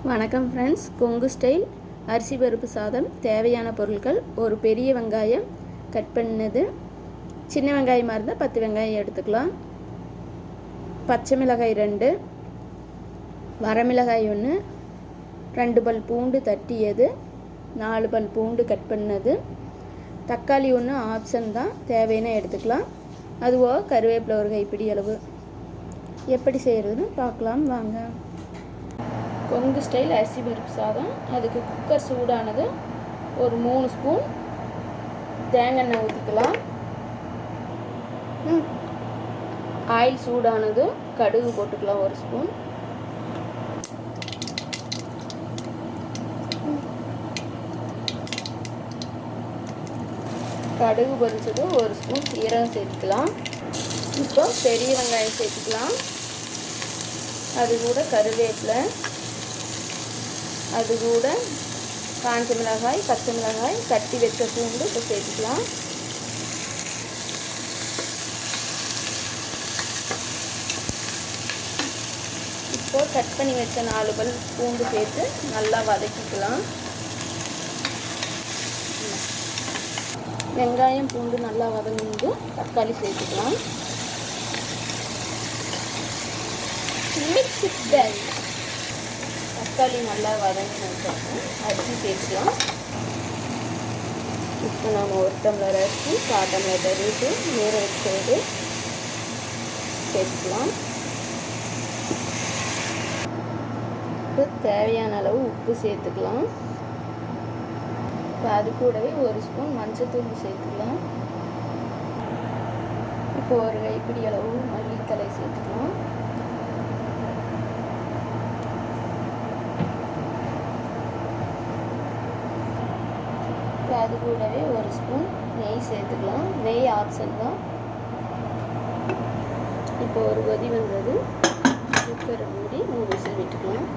வணக்கம் friends, Kongu style அரிசி பருப்பு சாதம். தேவையான பொருட்கள்: ஒரு பெரிய வெங்காயம் கட் பண்ணது, சின்ன வெங்காயமாக இருந்தால் 10 வெங்காயம் எடுத்துக்கலாம், பச்சை மிளகாய் 2, வரமிளகாய் 1, 2 பல் பூண்டு தட்டியது, 4 பல் பூண்டு கட் பண்ணது, தக்காளி 1 ஆப்ஷன் தான், தேவையான எடுத்துக்கலாம். அதுவோ கருவேப்பிலை ஒரு கைப்பிடி அளவு. எப்படி செய்கிறதுன்னு பார்க்கலாம் வாங்க. கொங்கு ஸ்டைல் அரிசி பருப்பு சாதம். அதுக்கு குக்கர் சூடானது, ஒரு 3 ஸ்பூன் தேங்காய் எண்ணெய் ஊற்றிக்கலாம். ஆயில் சூடானது, கடுகு போட்டுக்கலாம் 1 ஸ்பூன். கடுகு பொரிச்சது, 1 ஸ்பூன் சீரகம் சேர்த்துக்கலாம். இப்போ பெரிய வெங்காயம் சேர்த்துக்கலாம். அது கூட கருவேப்பிலை, அது கூட காஞ்ச மிளகாய், பச்சை மிளகாய், தட்டி வச்ச பூண்டு இப்போ சேர்த்துக்கலாம். இப்போ கட் பண்ணி வச்ச 4 பல் பூண்டு சேர்த்து நல்லா வதக்கிக்கலாம். வெங்காயம் பூண்டு நல்லா வதங்கிட்டு தக்காளி சேர்த்துக்கலாம். தக்காளி நல்லா வதங்கினதுக்கப்புறம் அரிசி சேர்த்துக்கலாம். இப்போ நம்ம 1 டம்ளர் அரிசி, 1/4 டம்ளர் தரிட்டு ஊற வச்சது சேர்த்துக்கலாம். இப்போ தேவையான அளவு உப்பு சேர்த்துக்கலாம். இப்போ அது கூடவே 1 ஸ்பூன் மஞ்சத்தூள் சேர்த்துக்கலாம். இப்போ ஒரு கைப்பிடி அளவு மல்லித்தழை சேர்த்துக்கலாம். அது கூடவே 1 ஸ்பூன் நெய் சேர்த்துக்கலாம். நெய் ஆப்ஷன் தான். இப்போ ஒரு கொதி வந்தது, குக்கரை மூடி 3 விசில் விட்டுக்கலாம்.